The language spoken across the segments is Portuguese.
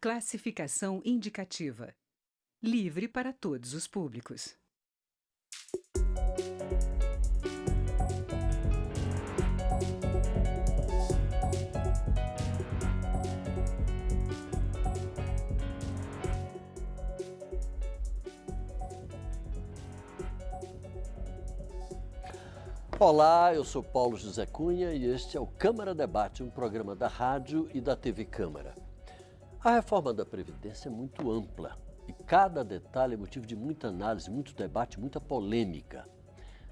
Classificação indicativa. Livre para todos os públicos. Olá, eu sou Paulo José Cunha e este é o Câmara Debate, um programa da rádio e da TV Câmara. A reforma da Previdência é muito ampla e cada detalhe é motivo de muita análise, muito debate, muita polêmica.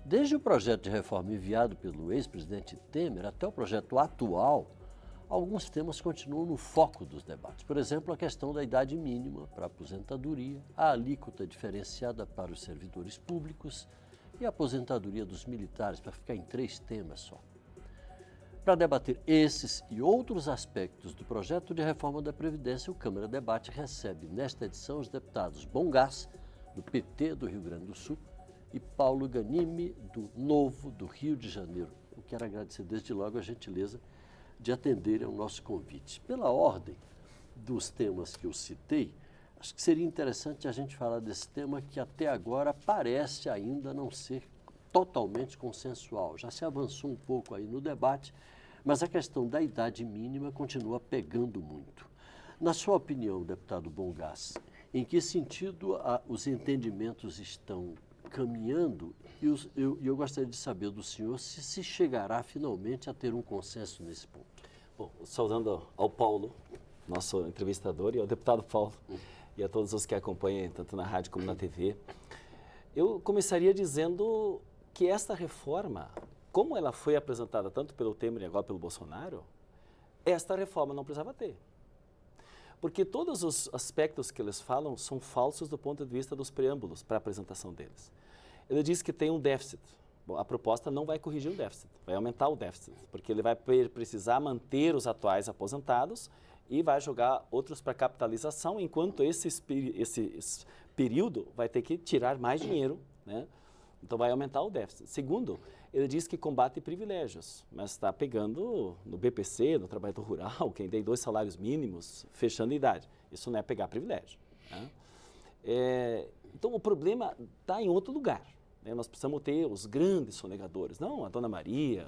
Desde o projeto de reforma enviado pelo ex-presidente Temer até o projeto atual, alguns temas continuam no foco dos debates. Por exemplo, a questão da idade mínima para a aposentadoria, a alíquota diferenciada para os servidores públicos e a aposentadoria dos militares, para ficar em 3 temas só. Para debater esses e outros aspectos do projeto de reforma da Previdência, o Câmara Debate recebe nesta edição os deputados Bom Gás, do PT do Rio Grande do Sul, e Paulo Ganimi, do Novo, do Rio de Janeiro. Eu quero agradecer desde logo a gentileza de atenderem ao nosso convite. Pela ordem dos temas que eu citei, acho que seria interessante a gente falar desse tema que até agora parece ainda não ser totalmente consensual. Já se avançou um pouco aí no debate, mas a questão da idade mínima continua pegando muito. Na sua opinião, deputado Bom Gás, em que sentido os entendimentos estão caminhando? E eu gostaria de saber do senhor se chegará finalmente a ter um consenso nesse ponto. Bom, saudando ao Paulo, nosso entrevistador, e ao deputado Paulo, e a todos os que acompanham, tanto na rádio como na TV. Eu começaria dizendo que esta reforma, como ela foi apresentada tanto pelo Temer e agora pelo Bolsonaro, esta reforma não precisava ter. Porque todos os aspectos que eles falam são falsos do ponto de vista dos preâmbulos para a apresentação deles. Ele diz que tem um déficit. Bom, a proposta não vai corrigir o déficit, vai aumentar o déficit, porque ele vai precisar manter os atuais aposentados e vai jogar outros para capitalização, enquanto esse período vai ter que tirar mais dinheiro, né? Então vai aumentar o déficit. Segundo, ele diz que combate privilégios, mas está pegando no BPC, no trabalhador rural, quem tem 2 salários mínimos, fechando a idade. Isso não é pegar privilégio, né? Então o problema está em outro lugar, né? Nós precisamos ter os grandes sonegadores, não a Dona Maria,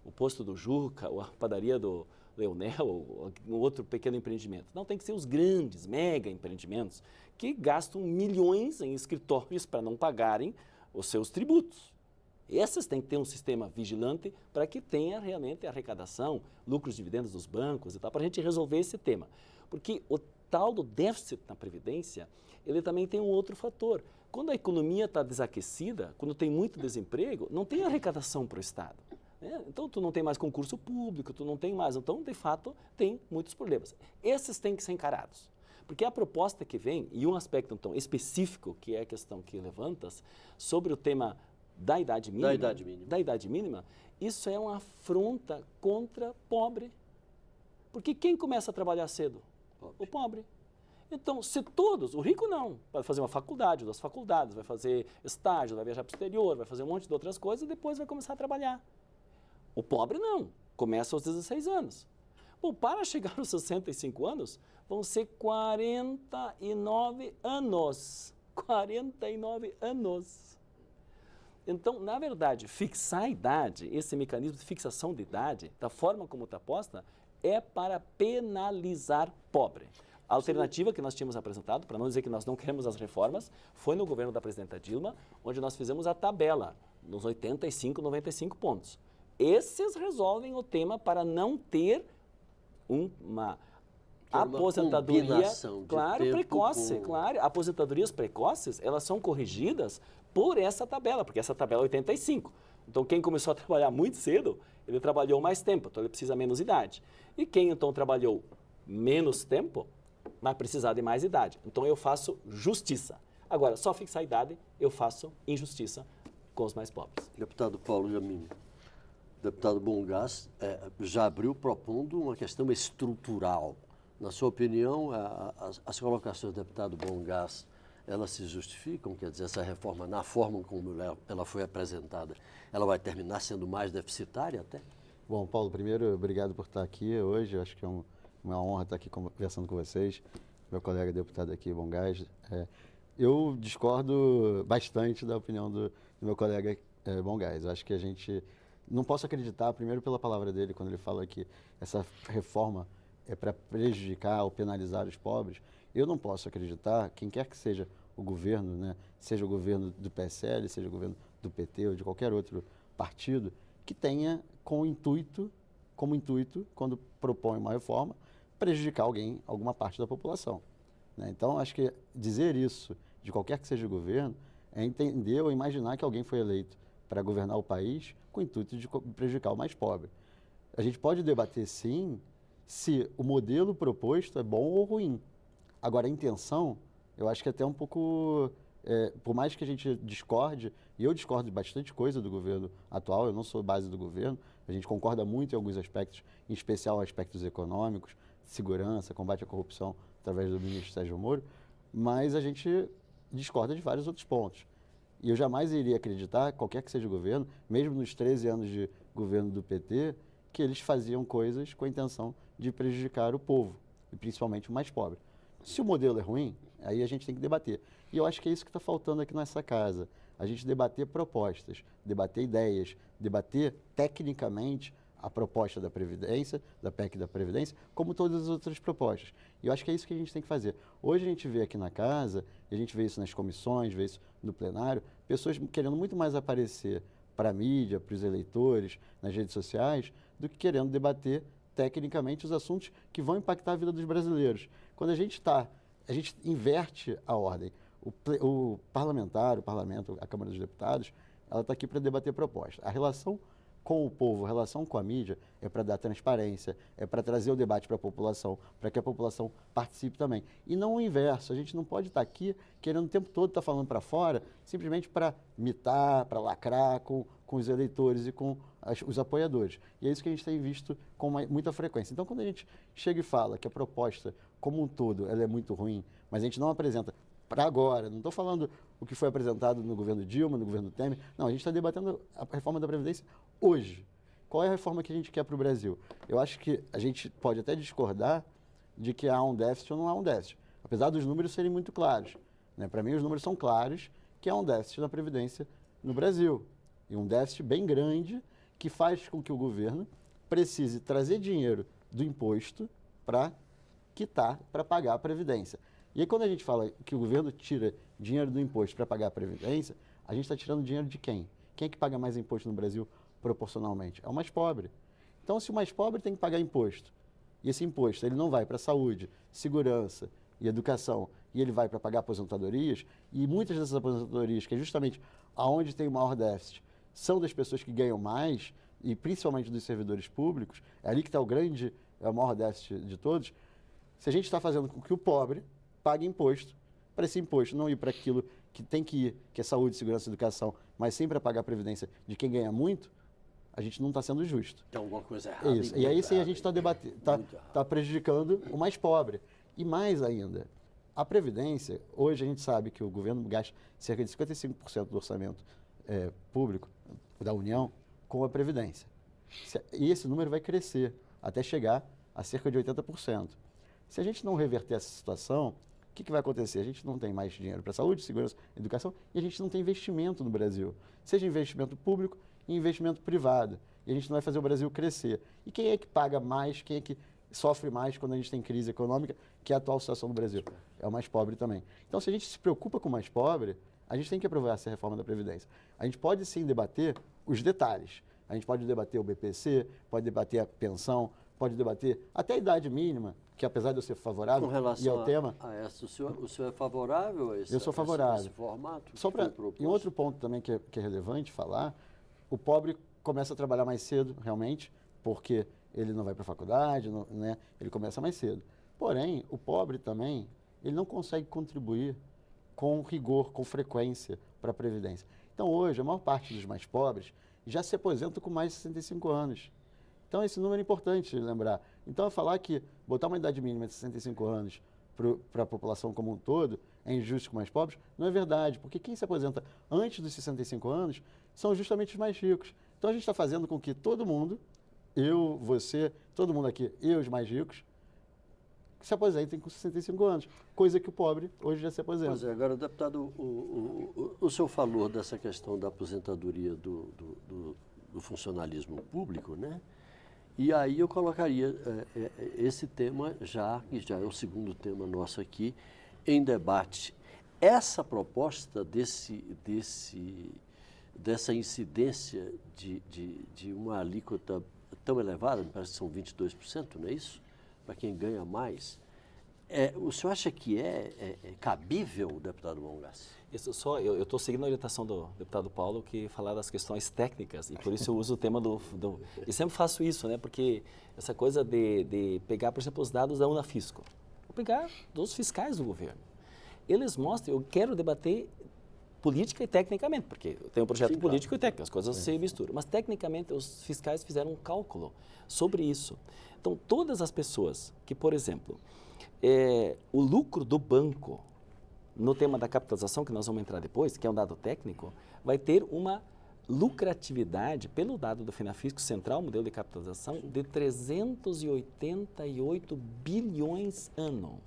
o posto do Juca, ou a padaria do Leonel, ou um outro pequeno empreendimento. Não, tem que ser os grandes, mega empreendimentos que gastam milhões em escritórios para não pagarem os seus tributos. Esses têm que ter um sistema vigilante para que tenha realmente arrecadação, lucros, dividendos dos bancos e tal, para a gente resolver esse tema. Porque o tal do déficit na Previdência, ele também tem um outro fator. Quando a economia está desaquecida, quando tem muito desemprego, não tem arrecadação para o Estado. Então, tu não tem mais concurso público, tu não tem mais. Então, de fato, tem muitos problemas. Esses têm que ser encarados. Porque a proposta que vem, e um aspecto então específico, que é a questão que levantas, sobre o tema da idade mínima, isso é uma afronta contra pobre. Porque quem começa a trabalhar cedo? O pobre. Então, se todos, o rico não, vai fazer uma faculdade, 2 faculdades, vai fazer estágio, vai viajar para o exterior, vai fazer um monte de outras coisas e depois vai começar a trabalhar. O pobre não, começa aos 16 anos. Bom, para chegar aos 65 anos, vão ser 49 anos. 49 anos. Então, na verdade, fixar a idade, esse mecanismo de fixação de idade, da forma como está posta, é para penalizar pobre. A alternativa que nós tínhamos apresentado, para não dizer que nós não queremos as reformas, foi no governo da presidenta Dilma, onde nós fizemos a tabela, nos 85, 95 pontos. Esses resolvem o tema para não ter uma aposentadoria, claro, precoce, claro. Aposentadorias precoces, elas são corrigidas por essa tabela, porque essa tabela é 85. Então, quem começou a trabalhar muito cedo, ele trabalhou mais tempo, então ele precisa menos idade. E quem, então, trabalhou menos tempo, vai precisar de mais idade. Então, eu faço justiça. Agora, só fixar a idade, eu faço injustiça com os mais pobres. Deputado Paulo Ganimi. Deputado Bom Gás já abriu propondo uma questão estrutural. Na sua opinião, as colocações do deputado Bom Gás, elas se justificam? Quer dizer, essa reforma, na forma como ela foi apresentada, ela vai terminar sendo mais deficitária até? Bom, Paulo, primeiro, obrigado por estar aqui hoje. Eu acho que é uma honra estar aqui conversando com vocês. meu colega deputado aqui, Bongás. Eu discordo bastante da opinião do meu colega Bongás. Eu acho que a gente não posso acreditar, primeiro pela palavra dele, quando ele fala que essa reforma é para prejudicar ou penalizar os pobres. Eu não posso acreditar, quem quer que seja o governo, né, seja o governo do PSL, seja o governo do PT ou de qualquer outro partido, que tenha como intuito, quando propõe uma reforma, prejudicar alguém, alguma parte da população. Né? Então, acho que dizer isso, de qualquer que seja o governo, é entender ou imaginar que alguém foi eleito para governar o país com o intuito de prejudicar o mais pobre. A gente pode debater, sim, se o modelo proposto é bom ou ruim. Agora, a intenção, eu acho que é até um pouco... por mais que a gente discorde, e eu discordo de bastante coisa do governo atual, eu não sou base do governo, a gente concorda muito em alguns aspectos, em especial aspectos econômicos, segurança, combate à corrupção através do ministro Sérgio Moro, mas a gente discorda de vários outros pontos. E eu jamais iria acreditar, qualquer que seja o governo, mesmo nos 13 anos de governo do PT, que eles faziam coisas com a intenção de prejudicar o povo, e principalmente o mais pobre. Se o modelo é ruim, aí a gente tem que debater. E eu acho que é isso que está faltando aqui nessa casa. A gente debater propostas, debater ideias, debater tecnicamente a proposta da Previdência, da PEC da Previdência, como todas as outras propostas. E eu acho que é isso que a gente tem que fazer. Hoje a gente vê aqui na casa, e a gente vê isso nas comissões, vê isso no plenário, pessoas querendo muito mais aparecer para a mídia, para os eleitores, nas redes sociais, do que querendo debater tecnicamente os assuntos que vão impactar a vida dos brasileiros. Quando a gente inverte a ordem. O parlamento, a Câmara dos Deputados, ela está aqui para debater propostas. A relação com o povo, a relação com a mídia é para dar transparência, é para trazer o debate para a população, para que a população participe também. E não o inverso, a gente não pode estar aqui querendo o tempo todo estar falando para fora, simplesmente para mitar, para lacrar com os eleitores e com os apoiadores. E é isso que a gente tem visto com muita frequência. Então, quando a gente chega e fala que a proposta, como um todo, ela é muito ruim, mas a gente não apresenta para agora, não estou falando o que foi apresentado no governo Dilma, no governo Temer, não, a gente está debatendo a reforma da Previdência hoje. Qual é a reforma que a gente quer para o Brasil? Eu acho que a gente pode até discordar de que há um déficit ou não há um déficit, apesar dos números serem muito claros. Né? Para mim, os números são claros que há um déficit na Previdência no Brasil, e um déficit bem grande que faz com que o governo precise trazer dinheiro do imposto para quitar, para pagar a Previdência. E aí, quando a gente fala que o governo tira dinheiro do imposto para pagar a Previdência, a gente está tirando dinheiro de quem? Quem é que paga mais imposto no Brasil proporcionalmente? É o mais pobre. Então, se o mais pobre tem que pagar imposto, e esse imposto ele não vai para saúde, segurança e educação, e ele vai para pagar aposentadorias, e muitas dessas aposentadorias, que é justamente aonde tem o maior déficit, são das pessoas que ganham mais, e principalmente dos servidores públicos, é ali que está o maior déficit de todos. Se a gente está fazendo com que o pobre pague imposto, para esse imposto não ir para aquilo que tem que ir, que é saúde, segurança e educação, mas sempre para pagar a previdência de quem ganha muito, a gente não está sendo justo. Tem alguma coisa errada. É isso. E aí sim a gente está debatendo, está prejudicando o mais pobre. E mais ainda, a Previdência, hoje a gente sabe que o governo gasta cerca de 55% do orçamento público da União com a Previdência. E esse número vai crescer até chegar a cerca de 80%. Se a gente não reverter essa situação, o que vai acontecer? A gente não tem mais dinheiro para saúde, segurança, educação, e a gente não tem investimento no Brasil. Seja investimento público e investimento privado. E a gente não vai fazer o Brasil crescer. E quem é que paga mais, quem é que sofre mais quando a gente tem crise econômica, que é a atual situação do Brasil? É o mais pobre também. Então, se a gente se preocupa com o mais pobre, a gente tem que aprovar essa reforma da Previdência. A gente pode sim debater os detalhes. A gente pode debater o BPC, pode debater a pensão, pode debater até a idade mínima, que apesar de eu ser favorável, com relação e ao tema... a essa, o senhor é favorável a esse, eu sou favorável. esse formato? Só para em outro ponto também que é relevante falar, o pobre começa a trabalhar mais cedo, realmente, porque ele não vai para a faculdade, né? Ele começa mais cedo. Porém, o pobre também, ele não consegue contribuir com rigor, com frequência para a Previdência. Então, hoje, a maior parte dos mais pobres já se aposenta com mais de 65 anos. Então, esse número é importante lembrar. Então, falar que botar uma idade mínima de 65 anos para a população como um todo é injusto com os mais pobres, não é verdade, porque quem se aposenta antes dos 65 anos são justamente os mais ricos. Então, a gente está fazendo com que todo mundo, eu, você, todo mundo aqui, e os mais ricos, se aposentem com 65 anos, coisa que o pobre hoje já se aposenta. Pois é, agora, deputado, o senhor falou dessa questão da aposentadoria do funcionalismo público, né? E aí eu colocaria esse tema que já é o segundo tema nosso aqui, em debate. Essa proposta dessa incidência de uma alíquota tão elevada, me parece que são 22%, não é isso? Para quem ganha mais. O senhor acha que é cabível, deputado Mongassi? Eu estou seguindo a orientação do deputado Paulo, que falar das questões técnicas, e por isso eu uso o tema E sempre faço isso, né? Porque essa coisa de pegar, por exemplo, os dados da Unafisco, vou pegar dos fiscais do governo. Eles mostram, eu quero debater política e tecnicamente, porque eu tenho um projeto político e técnico, as coisas se misturam. Mas, tecnicamente, os fiscais fizeram um cálculo sobre isso. Então, todas as pessoas que, por exemplo, o lucro do banco, no tema da capitalização, que nós vamos entrar depois, que é um dado técnico, vai ter uma lucratividade, pelo dado do Finafisco Central, modelo de capitalização, de 388 bilhões ano.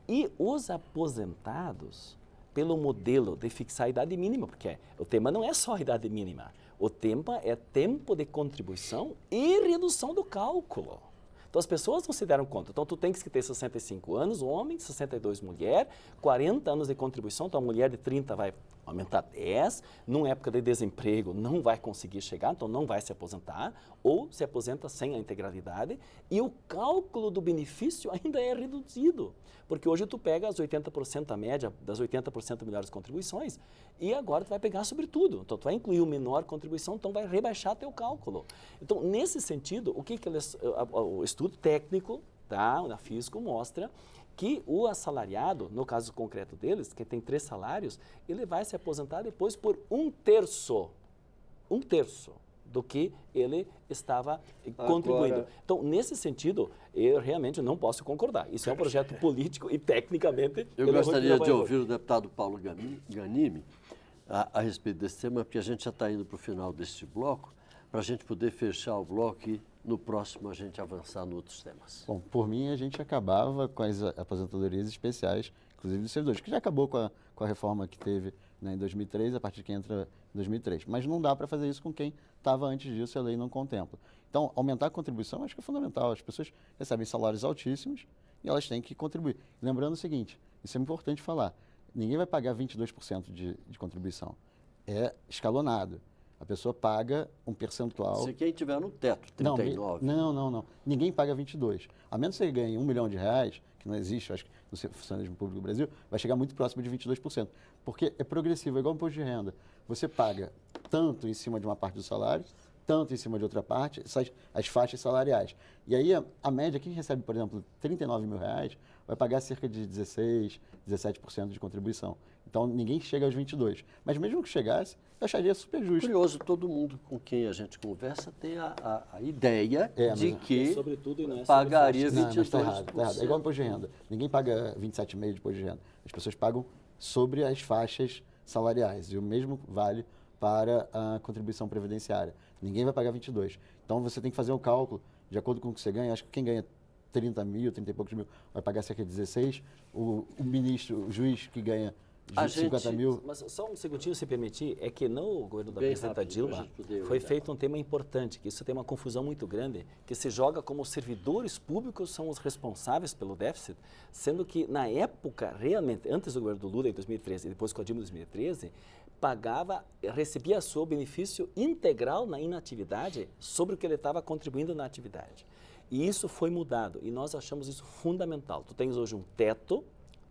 E os aposentados, pelo modelo de fixar a idade mínima, porque o tema não é só a idade mínima, o tema é tempo de contribuição e redução do cálculo. Então, as pessoas não se deram conta. Então, tu tens que ter 65 anos, homem, 62, mulher, 40 anos de contribuição, então a mulher de 30 vai aumentar 10, numa época de desemprego não vai conseguir chegar, então não vai se aposentar, ou se aposenta sem a integralidade, e o cálculo do benefício ainda é reduzido, porque hoje tu pega as 80%, a média das 80% melhores contribuições, e agora tu vai pegar sobre tudo. Então, tu vai incluir o menor contribuição, então vai rebaixar teu cálculo. Então, nesse sentido, o estudo técnico da Unafisco mostra que o assalariado, no caso concreto deles, que tem 3 salários, ele vai se aposentar depois por um terço do que ele estava contribuindo. Então, nesse sentido, eu realmente não posso concordar. Isso é um projeto político e, tecnicamente, eu gostaria de ouvir o deputado Paulo Ganimi a respeito desse tema, porque a gente já está indo para o final deste bloco, para a gente poder fechar o bloco e no próximo a gente avançar em outros temas. Bom, por mim a gente acabava com as aposentadorias especiais, inclusive dos servidores, que já acabou com a reforma que teve, né, em 2003, a partir de quem entra em 2003. Mas não dá para fazer isso com quem estava antes disso e a lei não contempla. Então, aumentar a contribuição acho que é fundamental. As pessoas recebem salários altíssimos e elas têm que contribuir. Lembrando o seguinte, isso é importante falar, ninguém vai pagar 22% de contribuição. É escalonado. A pessoa paga um percentual... Se quem tiver no teto, 39. Não. Ninguém paga 22. A menos que você ganhe R$1 milhão, que não existe, acho que no funcionalismo público do Brasil, vai chegar muito próximo de 22%. Porque é progressivo, é igual imposto de renda. Você paga tanto em cima de uma parte do salário, tanto em cima de outra parte, as faixas salariais. E aí, a média, quem recebe, por exemplo, R$39 mil, vai pagar cerca de 16%, 17% de contribuição. Então, ninguém chega aos 22%. Mas mesmo que chegasse, eu acharia super justo. Curioso, todo mundo com quem a gente conversa tem a ideia de que pagaria 22%. Não, está errado. É igual imposto de renda. Ninguém paga 27,5% de imposto de renda. As pessoas pagam sobre as faixas salariais. E o mesmo vale para a contribuição previdenciária. Ninguém vai pagar 22%. Então, você tem que fazer o cálculo de acordo com o que você ganha. Acho que quem ganha 30 mil, 30 e poucos mil, vai pagar cerca de 16%. O juiz que ganha 50 mil... Mas só um segundinho, se permitir, é que no governo da presidenta Dilma foi feito um tema importante, que isso tem uma confusão muito grande, que se joga como os servidores públicos são os responsáveis pelo déficit, sendo que na época, realmente, antes do governo do Lula, em 2013, e depois com a Dilma em 2013, recebia o seu benefício integral na inatividade sobre o que ele estava contribuindo na atividade. E isso foi mudado, e nós achamos isso fundamental. Tu tens hoje um teto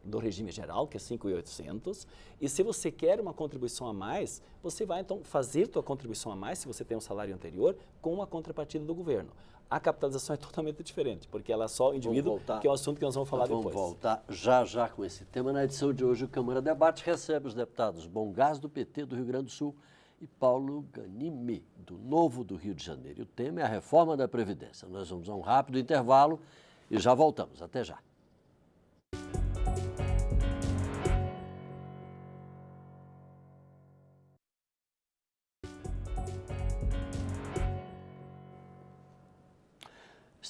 do regime geral, que é 5.800, e se você quer uma contribuição a mais, você vai então fazer tua contribuição a mais, se você tem um salário anterior, com a contrapartida do governo. A capitalização é totalmente diferente, porque ela é só o indivíduo, que é um assunto que nós vamos falar depois. Vamos voltar já com esse tema. Na edição de hoje, o Câmara Debate recebe os deputados Bongás, do PT do Rio Grande do Sul, e Paulo Ganimi, do Novo do Rio de Janeiro. E o tema é a reforma da Previdência. Nós vamos a um rápido intervalo e já voltamos. Até já.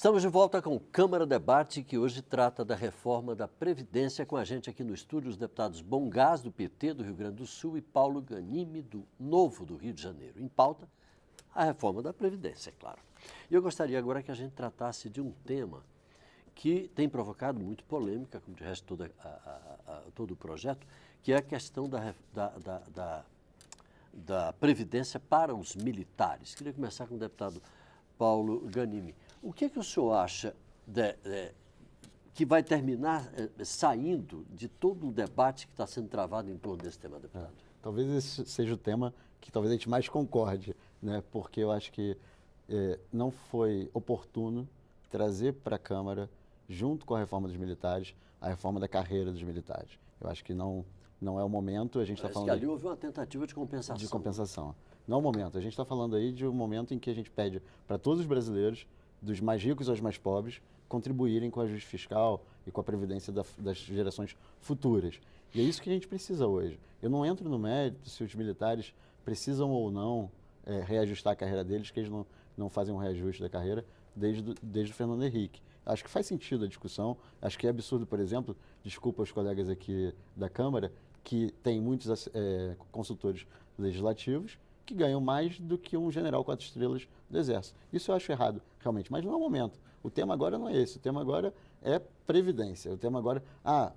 Estamos de volta com o Câmara Debate, que hoje trata da reforma da Previdência. Com a gente aqui no estúdio os deputados Bongás, do PT do Rio Grande do Sul, e Paulo Ganimi, do Novo do Rio de Janeiro. Em pauta, a reforma da Previdência, é claro. E eu gostaria agora que a gente tratasse de um tema que tem provocado muito polêmica, como de resto todo o projeto, que é a questão da Previdência para os militares. Queria começar com o deputado Paulo Ganimi. O que o senhor acha que vai terminar saindo de todo o debate que está sendo travado em torno desse tema, deputado? Talvez esse seja o tema que talvez a gente mais concorde, né? Porque eu acho que não foi oportuno trazer para a Câmara, junto com a reforma dos militares, a reforma da carreira dos militares. Eu acho que não é o momento, a gente está falando... que ali houve uma tentativa de compensação. De compensação. Não é o momento, a gente está falando aí de um momento em que a gente pede para todos os brasileiros, dos mais ricos aos mais pobres, contribuírem com o ajuste fiscal e com a previdência das gerações futuras. E é isso que a gente precisa hoje. Eu não entro no mérito se os militares precisam ou não reajustar a carreira deles, que eles não fazem um reajuste da carreira desde o Fernando Henrique. Acho que faz sentido a discussão. Acho que é absurdo, por exemplo, desculpa aos colegas aqui da Câmara, que tem muitos consultores legislativos que ganham mais do que um general 4 estrelas do Exército. Isso eu acho errado, realmente, mas não é o momento. O tema agora não é esse, o tema agora é Previdência. O tema agora,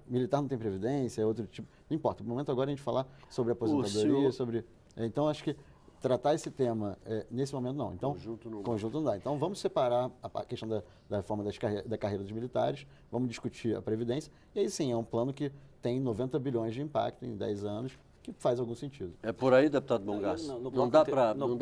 militar não tem Previdência, é outro tipo, não importa. O momento agora é a gente falar sobre aposentadoria, Então, acho que tratar esse tema nesse momento não. Então, conjunto não dá. Então, vamos separar a questão da reforma da carreira dos militares, vamos discutir a Previdência, e aí sim, é um plano que tem 90 bilhões de impacto em 10 anos, que faz algum sentido. É por aí, deputado Bongás? Não dá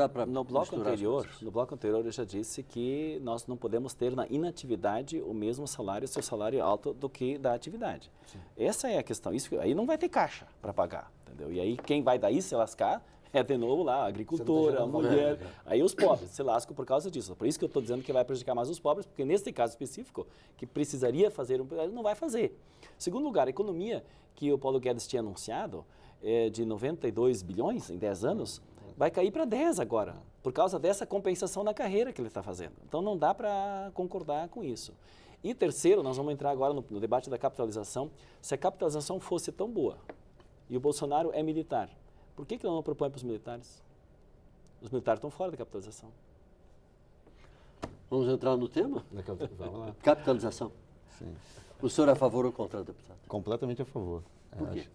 para No bloco anterior eu já disse que nós não podemos ter na inatividade o mesmo salário, seu salário é alto do que da atividade. Sim. Essa é a questão. Isso aí não vai ter caixa para pagar, entendeu? E aí quem vai daí se lascar é de novo lá a agricultura, a mulher, aí os pobres se lascam por causa disso. Por isso que eu estou dizendo que vai prejudicar mais os pobres, porque nesse caso específico, que precisaria fazer não vai fazer. Segundo lugar, a economia que o Paulo Guedes tinha anunciado, de 92 bilhões em 10 anos, vai cair para 10 agora, por causa dessa compensação na carreira que ele está fazendo. Então não dá para concordar com isso. E terceiro, nós vamos entrar agora no debate da capitalização. Se a capitalização fosse tão boa e o Bolsonaro é militar, por que não propõe para os militares? Os militares estão fora da capitalização. Vamos entrar no tema? Vamos lá. Capitalização. Sim. O senhor é a favor ou contra, deputado? Completamente a favor. Por quê?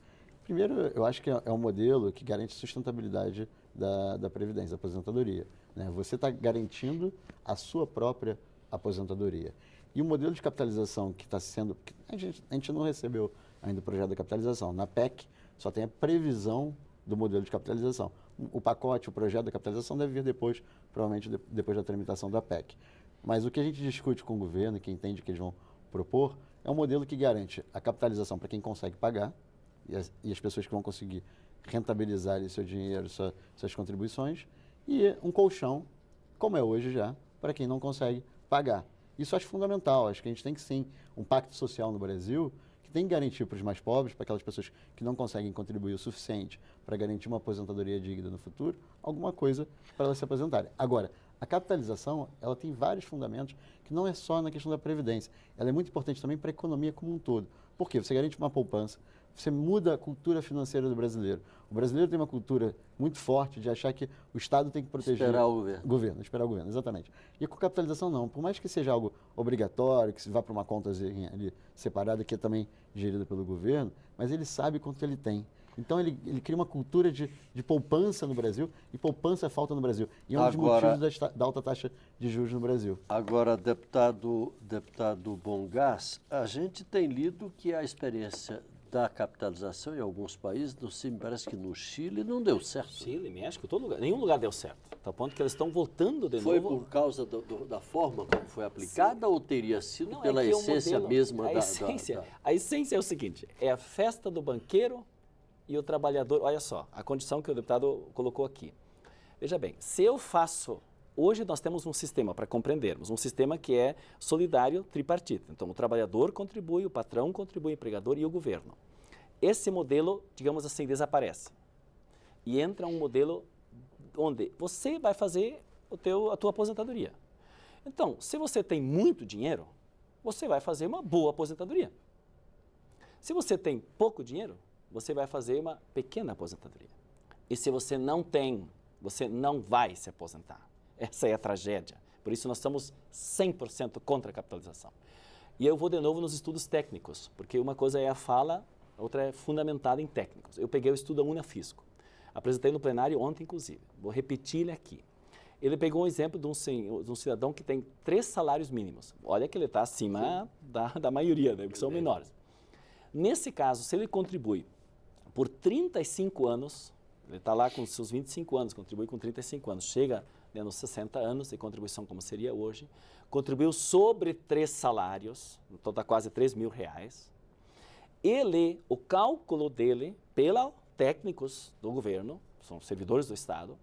Primeiro, eu acho que é um modelo que garante sustentabilidade da Previdência, da aposentadoria, né? Você está garantindo a sua própria aposentadoria. E o modelo de capitalização que está sendo... A gente não recebeu ainda o projeto da capitalização. Na PEC só tem a previsão do modelo de capitalização. O pacote, o projeto da capitalização deve vir depois, provavelmente depois da tramitação da PEC. Mas o que a gente discute com o governo, que entende que eles vão propor, é um modelo que garante a capitalização para quem consegue pagar, e as pessoas que vão conseguir rentabilizar seu dinheiro, suas contribuições, e um colchão, como é hoje já, para quem não consegue pagar. Isso eu acho fundamental. Acho que a gente tem que sim um pacto social no Brasil que tem que garantir para os mais pobres, para aquelas pessoas que não conseguem contribuir o suficiente para garantir uma aposentadoria digna no futuro, alguma coisa para elas se aposentarem. Agora, a capitalização, ela tem vários fundamentos que não é só na questão da Previdência. Ela é muito importante também para a economia como um todo. Por quê? Você garante uma poupança, você muda a cultura financeira do brasileiro. O brasileiro tem uma cultura muito forte de achar que o Estado tem que proteger... Esperar o governo. Esperar o governo, exatamente. E com capitalização não. Por mais que seja algo obrigatório, que se vá para uma conta ali separada, que é também gerida pelo governo, mas ele sabe quanto ele tem. Então ele cria uma cultura de poupança no Brasil, e poupança falta no Brasil. E é um dos motivos da alta taxa de juros no Brasil. Agora, deputado Bongás, a gente tem lido que a experiência da capitalização em alguns países, me parece que no Chile não deu certo. Chile, México, todo lugar, nenhum lugar deu certo. Tá ao ponto que eles estão voltando de novo. Foi por causa da forma como foi aplicada, sim, ou teria sido pela essência mesma da... A essência é o seguinte, é a festa do banqueiro e o trabalhador. Olha só, a condição que o deputado colocou aqui. Veja bem, se eu faço... Hoje nós temos um sistema, para compreendermos, um sistema que é solidário tripartite. Então, o trabalhador contribui, o patrão contribui, o empregador e o governo. Esse modelo, digamos assim, desaparece. E entra um modelo onde você vai fazer a tua aposentadoria. Então, se você tem muito dinheiro, você vai fazer uma boa aposentadoria. Se você tem pouco dinheiro, você vai fazer uma pequena aposentadoria. E se você não tem, você não vai se aposentar. Essa é a tragédia. Por isso nós estamos 100% contra a capitalização. E eu vou de novo nos estudos técnicos, porque uma coisa é a fala, a outra é fundamentada em técnicos. Eu peguei o estudo da Unafisco, apresentei no plenário ontem, inclusive. Vou repetir ele aqui. Ele pegou um exemplo de um cidadão que tem 3 salários mínimos. Olha que ele está acima da maioria, né, que são menores. Nesse caso, se ele contribui por 35 anos, ele está lá com seus 25 anos, contribui com 35 anos, chega, né, nos 60 anos de contribuição, como seria hoje, contribuiu sobre 3 salários, então está quase R$3.000. O cálculo dele, pela técnicos do governo, são servidores do Estado,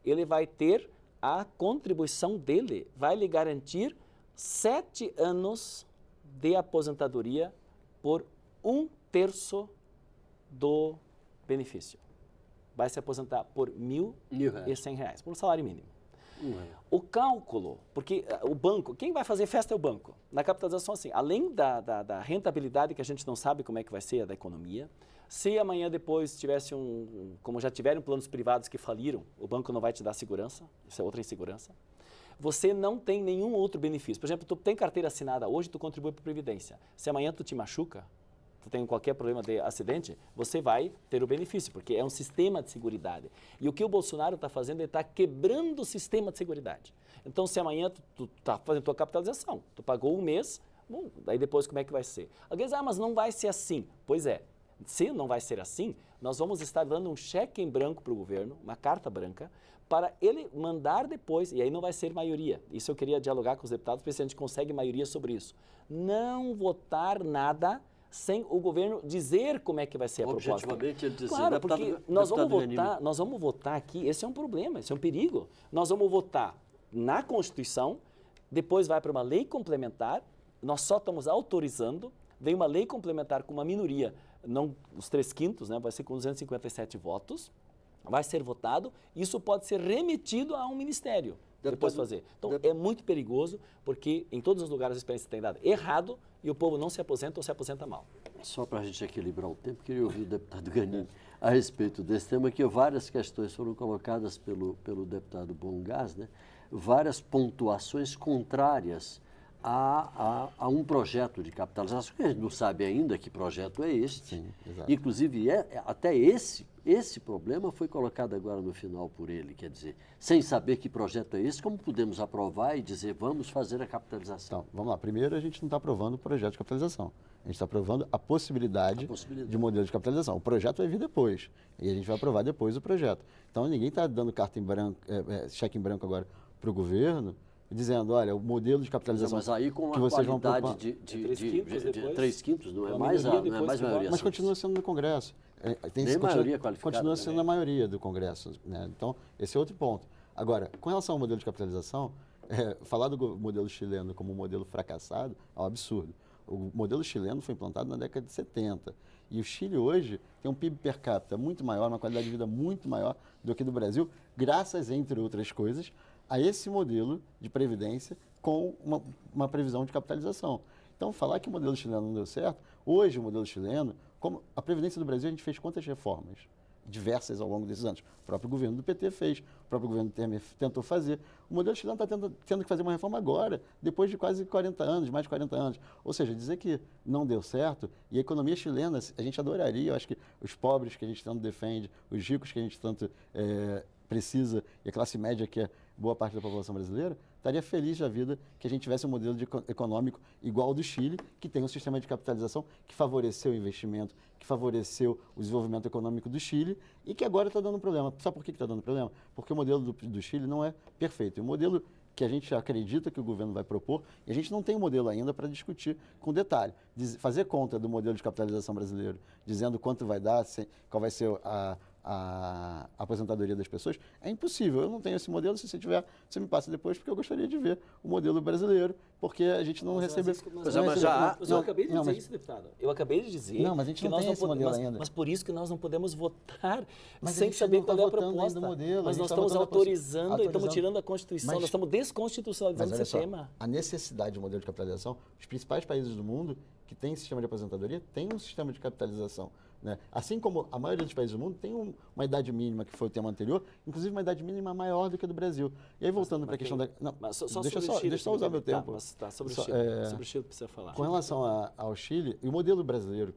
ele vai ter, a contribuição dele vai lhe garantir 7 anos de aposentadoria por 1/3 do benefício. Vai se aposentar por R$1.100, por um salário mínimo. O cálculo, porque o banco, quem vai fazer festa é o banco. Na capitalização, assim, além da rentabilidade que a gente não sabe como é que vai ser a da economia, se amanhã depois tivesse como já tiveram planos privados que faliram, o banco não vai te dar segurança, isso é outra insegurança. Você não tem nenhum outro benefício. Por exemplo, tu tem carteira assinada hoje, tu contribui para a Previdência. Se amanhã tu te machuca, tu tem qualquer problema de acidente, você vai ter o benefício, porque é um sistema de seguridade. E o que o Bolsonaro está fazendo, ele está quebrando o sistema de seguridade. Então, se amanhã tu está fazendo tua capitalização, tu pagou um mês, bom, daí depois como é que vai ser? Alguém diz, mas não vai ser assim. Pois é, se não vai ser assim, nós vamos estar dando um cheque em branco para o governo, uma carta branca, para ele mandar depois, e aí não vai ser maioria. Isso eu queria dialogar com os deputados, para ver se a gente consegue maioria sobre isso. Não votar nada sem o governo dizer como é que vai ser a proposta. Objetivamente, ele dizer, claro, porque nós vamos votar aqui, esse é um problema, esse é um perigo. Nós vamos votar na Constituição, depois vai para uma lei complementar, nós só estamos autorizando, vem uma lei complementar com uma minoria, não os 3/5, né, vai ser com 257 votos, vai ser votado, isso pode ser remetido a um ministério. Depois fazer. Então, é muito perigoso, porque em todos os lugares a experiência tem dado errado e o povo não se aposenta ou se aposenta mal. Só para a gente equilibrar o tempo, queria ouvir o deputado Ganin a respeito desse tema, que várias questões foram colocadas pelo deputado Bongás, né? Várias pontuações contrárias a um projeto de capitalização, que a gente não sabe ainda que projeto é este. Sim, exato. Inclusive, até esse problema foi colocado agora no final por ele, quer dizer, sem saber que projeto é esse, como podemos aprovar e dizer, vamos fazer a capitalização? Então, vamos lá. Primeiro, a gente não está aprovando o projeto de capitalização. A gente está aprovando a possibilidade de modelo de capitalização. O projeto vai vir depois, e a gente vai aprovar depois o projeto. Então, ninguém está dando carta em branco, cheque em branco agora para o governo, dizendo, olha, o modelo de capitalização mas aí com que uma vocês vão qualidade de 3/5, não é mais maioria. Mas continua sendo no Congresso. Maioria qualificada. Continua sendo a maioria do Congresso. Né? Então, esse é outro ponto. Agora, com relação ao modelo de capitalização, falar do modelo chileno como um modelo fracassado é um absurdo. O modelo chileno foi implantado na década de 70. E o Chile hoje tem um PIB per capita muito maior, uma qualidade de vida muito maior do que do Brasil, graças, entre outras coisas, a esse modelo de previdência com uma previsão de capitalização. Então, falar que o modelo chileno não deu certo, hoje o modelo chileno, como a Previdência do Brasil, a gente fez quantas reformas? Diversas ao longo desses anos. O próprio governo do PT fez, o próprio governo do Temer tentou fazer. O modelo chileno está tendo que fazer uma reforma agora, depois de quase 40 anos, mais de 40 anos. Ou seja, dizer que não deu certo, e a economia chilena, a gente adoraria, eu acho que os pobres que a gente tanto defende, os ricos que a gente tanto precisa, e a classe média, que é boa parte da população brasileira, estaria feliz da vida que a gente tivesse um modelo econômico igual ao do Chile, que tem um sistema de capitalização que favoreceu o investimento, que favoreceu o desenvolvimento econômico do Chile e que agora está dando problema. Sabe por que está dando problema? Porque o modelo do Chile não é perfeito. O modelo que a gente acredita que o governo vai propor, e a gente não tem um modelo ainda para discutir com detalhe. Fazer conta do modelo de capitalização brasileiro, dizendo quanto vai dar, qual vai ser a aposentadoria das pessoas, é impossível. Eu não tenho esse modelo, se você tiver, você me passa depois, porque eu gostaria de ver o modelo brasileiro, porque a gente não recebe... Mas eu acabei de dizer isso, deputado. Eu acabei de dizer não, mas a gente não tem esse modelo ainda. Mas por isso que nós não podemos votar mas sem saber qual é a proposta. Modelo, mas nós estamos autorizando e estamos tirando a Constituição, nós estamos desconstitucionalizando esse tema. A necessidade de modelo de capitalização, os principais países do mundo que têm sistema de aposentadoria têm um sistema de capitalização. Né? Assim como a maioria dos países do mundo tem uma idade mínima, que foi o tema anterior, inclusive uma idade mínima maior do que a do Brasil. E aí, voltando para a questão da... Não, deixa eu só usar meu tempo. Sobre o Chile precisa falar. Com relação ao Chile, e o modelo brasileiro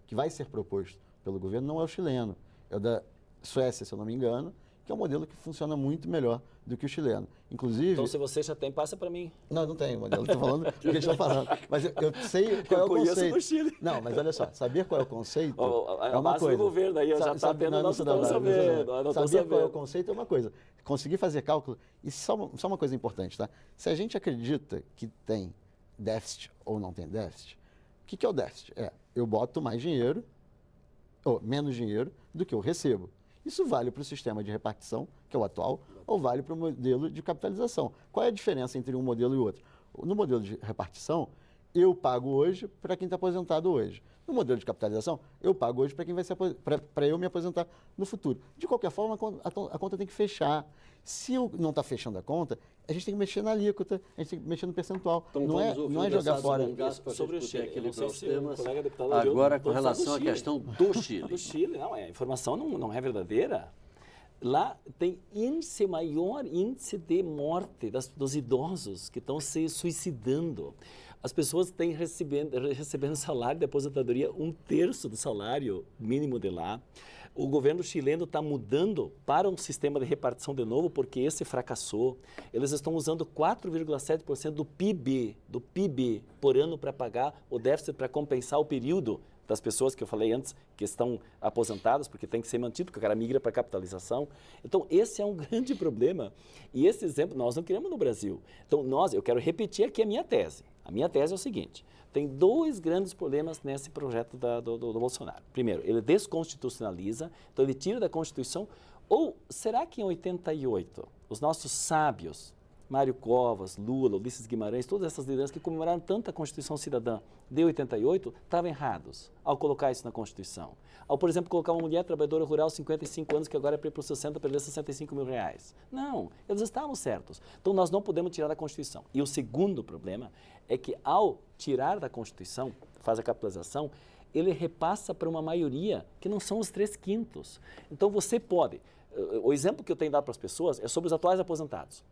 que vai ser proposto pelo governo não é o chileno, é o da Suécia, se eu não me engano, que é um modelo que funciona muito melhor do que o chileno. Inclusive... Então, se você já tem, passa para mim. Não tenho modelo, estou falando do que a gente está falando. Mas eu sei qual é o conceito. O Chile. Não, mas olha só, saber qual é o conceito é uma coisa. O governo aí, já está tendo, nós estamos sabendo. Saber qual é o conceito é uma coisa. Conseguir fazer cálculo, e só uma coisa importante, tá? Se a gente acredita que tem déficit ou não tem déficit, o que é o déficit? Eu boto mais dinheiro, ou menos dinheiro, do que eu recebo. Isso vale para o sistema de repartição, que é o atual, ou vale para o modelo de capitalização. Qual é a diferença entre um modelo e outro? No modelo de repartição, eu pago hoje para quem está aposentado hoje. No modelo de capitalização, eu pago hoje para quem vai para eu me aposentar no futuro. De qualquer forma, a conta tem que fechar. Se eu não está fechando a conta, a gente tem que mexer na alíquota, a gente tem que mexer no percentual. Então, não é jogar fora. Sobre o Chile, equilibrar os temas. Agora, com relação à questão do Chile. Do Chile, não, a informação não é verdadeira. Lá tem maior índice de morte dos idosos que estão se suicidando. As pessoas têm recebendo salário de aposentadoria 1/3 do salário mínimo de lá. O governo chileno está mudando para um sistema de repartição de novo, porque esse fracassou. Eles estão usando 4,7% do PIB por ano para pagar o déficit, para compensar o período das pessoas que eu falei antes, que estão aposentadas, porque tem que ser mantido, porque o cara migra para capitalização. Então, esse é um grande problema. E esse exemplo nós não queremos no Brasil. Então, eu quero repetir aqui a minha tese. A minha tese é o seguinte: tem dois grandes problemas nesse projeto do Bolsonaro. Primeiro, ele desconstitucionaliza, então ele tira da Constituição. Ou será que em 88, os nossos sábios, Mário Covas, Lula, Ulisses Guimarães, todas essas lideranças que comemoraram tanto a Constituição Cidadã de 88, estavam errados ao colocar isso na Constituição? Ao, por exemplo, colocar uma mulher trabalhadora rural, 55 anos, que agora é para ir para os 60, perder 65 mil reais. Não, eles estavam certos. Então, nós não podemos tirar da Constituição. E o segundo problema é que, ao tirar da Constituição, faz a capitalização, ele repassa para uma maioria que não são os 3/5. Então, você pode... O exemplo que eu tenho dado para as pessoas é sobre os atuais aposentados.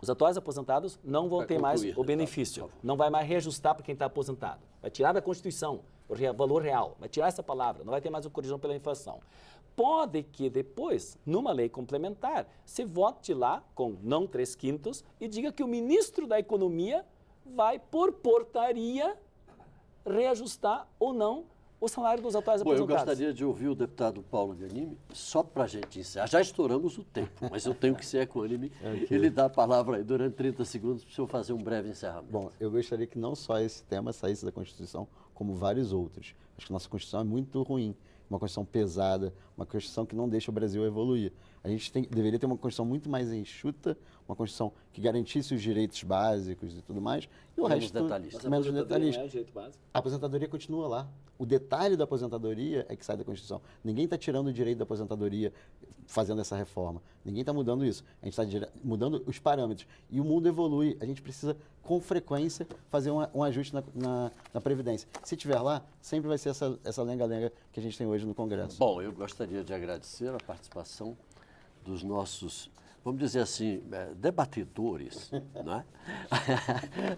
Os atuais aposentados não vão ter mais o benefício, não vai mais reajustar para quem está aposentado. Vai tirar da Constituição o valor real, vai tirar essa palavra, não vai ter mais o corrijão pela inflação. Pode que depois, numa lei complementar, se vote lá com não 3/5 e diga que o ministro da Economia vai, por portaria, reajustar ou não o salário dos atuais aposentados. Eu gostaria de ouvir o deputado Paulo Ganimi, só para a gente encerrar. Já estouramos o tempo, mas eu tenho que ser equânime e lhe dar a palavra aí durante 30 segundos para o senhor fazer um breve encerramento. Bom, eu gostaria que não só esse tema saísse da Constituição, como vários outros. Acho que nossa Constituição é muito ruim, uma Constituição pesada, uma Constituição que não deixa o Brasil evoluir. A gente deveria ter uma Constituição muito mais enxuta, uma Constituição que garantisse os direitos básicos e tudo mais, e o resto menos detalhista. Não é o direito básico. A aposentadoria continua lá. O detalhe da aposentadoria é que sai da Constituição. Ninguém está tirando o direito da aposentadoria fazendo essa reforma. Ninguém está mudando isso. A gente está mudando os parâmetros. E o mundo evolui. A gente precisa, com frequência, fazer um ajuste na Previdência. Se tiver lá, sempre vai ser essa lenga-lenga que a gente tem hoje no Congresso. Bom, eu gostaria de agradecer a participação dos nossos, vamos dizer assim, debatedores, né?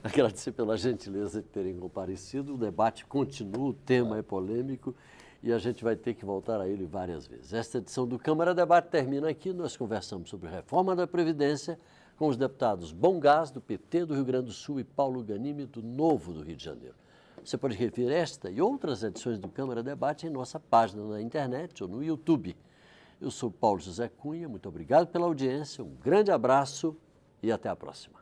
Agradecer pela gentileza de terem comparecido. O debate continua, o tema é polêmico e a gente vai ter que voltar a ele várias vezes. Esta edição do Câmara Debate termina aqui. Nós conversamos sobre reforma da Previdência com os deputados Bom Gás, do PT do Rio Grande do Sul, e Paulo Ganimi, do Novo do Rio de Janeiro. Você pode rever esta e outras edições do Câmara Debate em nossa página na internet ou no YouTube. Eu sou Paulo José Cunha, muito obrigado pela audiência, um grande abraço e até a próxima.